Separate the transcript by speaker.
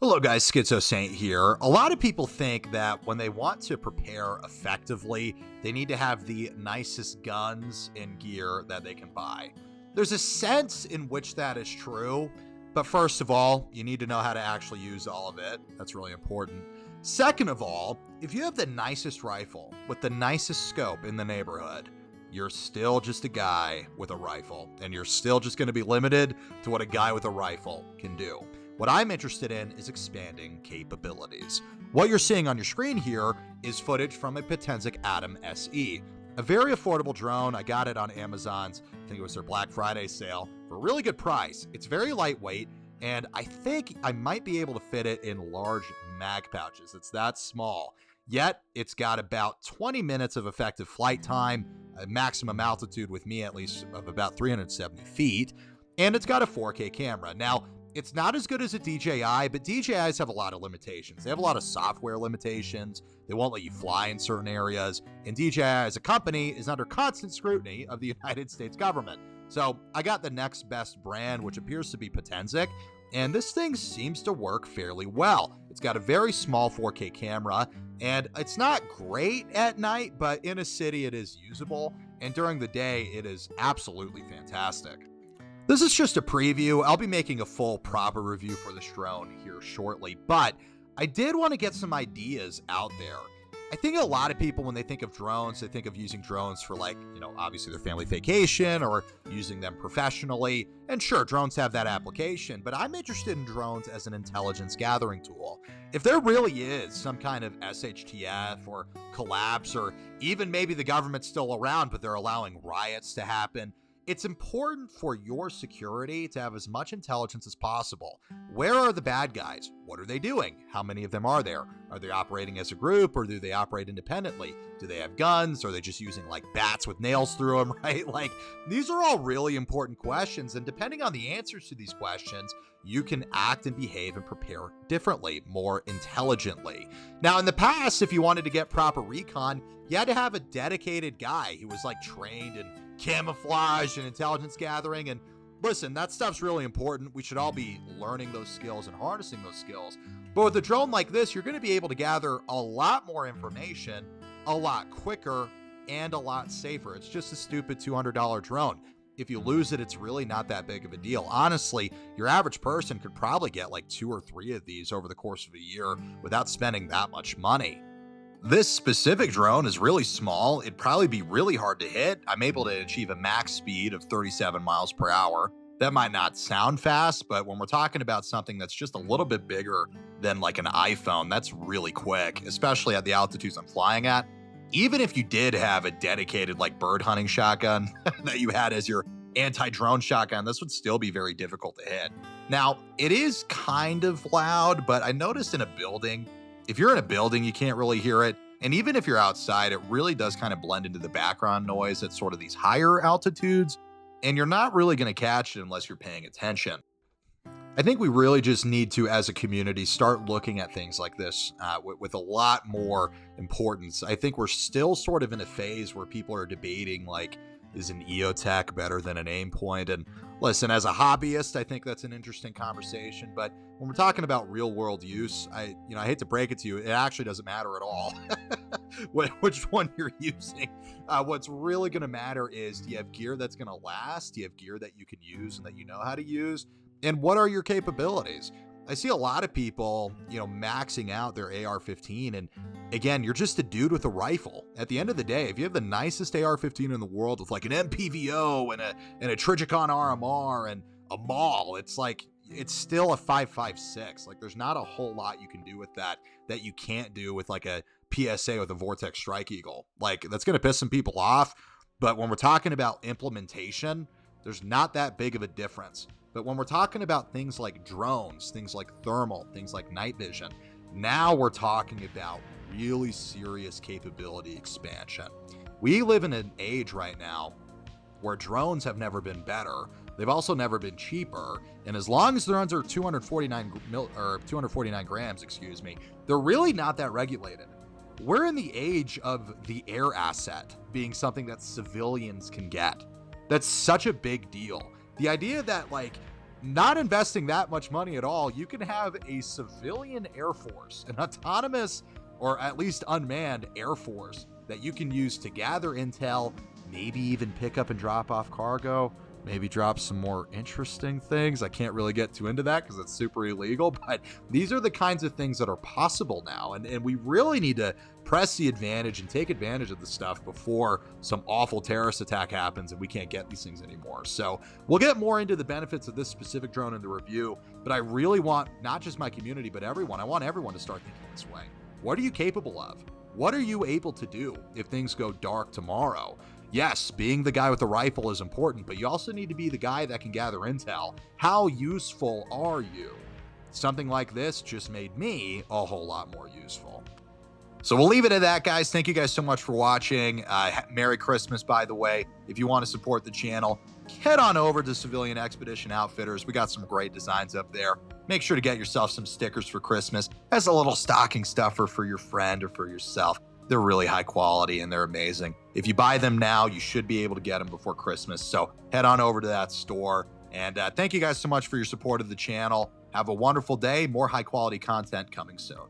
Speaker 1: Hello guys, Schizo Saint here. A lot of people think that when they want to prepare effectively, they need to have the nicest guns and gear that they can buy. There's a sense in which that is true, but first of all, you need to know how to actually use all of it. That's really important. Second of all, if you have the nicest rifle with the nicest scope in the neighborhood, you're still just a guy with a rifle, and you're still just going to be limited to what a guy with a rifle can do. What I'm interested in is expanding capabilities. What you're seeing on your screen here is footage from a Potensic Atom SE, a very affordable drone. I got it on Amazon's, I think it was their Black Friday sale, for a really good price. It's very lightweight, and I think I might be able to fit it in large mag pouches. It's that small. Yet, it's got about 20 minutes of effective flight time, a maximum altitude with me at least of about 370 feet, and it's got a 4K camera. Now, it's not as good as a DJI, but DJIs have a lot of limitations. They have a lot of software limitations. They won't let you fly in certain areas. And DJI as a company is under constant scrutiny of the United States government. So I got the next best brand, which appears to be Potensic, and this thing seems to work fairly well. It's got a very small 4K camera, and it's not great at night, but in a city it is usable, and during the day it is absolutely fantastic. This is just a preview. I'll be making a full proper review for this drone here shortly, but I did want to get some ideas out there. I think a lot of people, when they think of drones, they think of using drones for obviously their family vacation or using them professionally. And sure, drones have that application, but I'm interested in drones as an intelligence gathering tool. If there really is some kind of SHTF or collapse, or even maybe the government's still around, but they're allowing riots to happen, it's important for your security to have as much intelligence as possible. Where are the bad guys? What are they doing? How many of them are there? Are they operating as a group, or do they operate independently? Do they have guns? Are they just using bats with nails through them, right? These are all really important questions, and depending on the answers to these questions, you can act and behave and prepare differently, more intelligently. Now, in the past, if you wanted to get proper recon, you had to have a dedicated guy who was trained in camouflage and intelligence gathering. And listen, that stuff's really important. We should all be learning those skills and harnessing those skills. But with a drone like this, you're going to be able to gather a lot more information a lot quicker and a lot safer. It's just a stupid $200 drone. If you lose it, it's really not that big of a deal. Honestly, your average person could probably get 2 or 3 of these over the course of a year without spending that much money. This specific drone is really small. It'd probably be really hard to hit. I'm able to achieve a max speed of 37 miles per hour. That might not sound fast, but when we're talking about something that's just a little bit bigger than an iPhone, that's really quick, especially at the altitudes I'm flying at. Even if you did have a dedicated bird hunting shotgun that you had as your anti-drone shotgun, this would still be very difficult to hit. Now, it is kind of loud, but I noticed in a building, if you're in a building, you can't really hear it. And even if you're outside, it really does kind of blend into the background noise at sort of these higher altitudes. And you're not really going to catch it unless you're paying attention. I think we really just need to, as a community, start looking at things like this with a lot more importance. I think we're still sort of in a phase where people are debating, is an EOTech better than an aim point? And listen, as a hobbyist, I think that's an interesting conversation. But when we're talking about real world use, I hate to break it to you, it actually doesn't matter at all which one you're using. What's really going to matter is, do you have gear that's going to last? Do you have gear that you can use and that you know how to use? And what are your capabilities? I see a lot of people, maxing out their AR-15, and again, you're just a dude with a rifle. At the end of the day, if you have the nicest AR-15 in the world with an MPVO and a Trigicon RMR and a MAUL, it's still a 5.56. There's not a whole lot you can do with that you can't do with a PSA with a Vortex Strike Eagle. That's going to piss some people off, but when we're talking about implementation, there's not that big of a difference. But when we're talking about things like drones, things like thermal, things like night vision, now we're talking about really serious capability expansion. We live in an age right now where drones have never been better. They've also never been cheaper. And as long as they're under 249 grams, they're really not that regulated. We're in the age of the air asset being something that civilians can get. That's such a big deal. The idea that not investing that much money at all, you can have a civilian Air Force, an autonomous or at least unmanned Air Force that you can use to gather intel, maybe even pick up and drop off cargo, maybe drop some more interesting things. I can't really get too into that because it's super illegal, but these are the kinds of things that are possible now. And we really need to press the advantage and take advantage of the stuff before some awful terrorist attack happens and we can't get these things anymore. So we'll get more into the benefits of this specific drone in the review, but I really want not just my community, but everyone. I want everyone to start thinking this way. What are you capable of? What are you able to do if things go dark tomorrow? Yes, being the guy with the rifle is important, but you also need to be the guy that can gather intel. How useful are you? Something like this just made me a whole lot more useful. So we'll leave it at that, guys. Thank you guys so much for watching. Merry Christmas, by the way. If you want to support the channel, head on over to Civilian Expedition Outfitters. We got some great designs up there. Make sure to get yourself some stickers for Christmas as a little stocking stuffer for your friend or for yourself. They're really high quality and they're amazing. If you buy them now, you should be able to get them before Christmas. So head on over to that store. And thank you guys so much for your support of the channel. Have a wonderful day. More high quality content coming soon.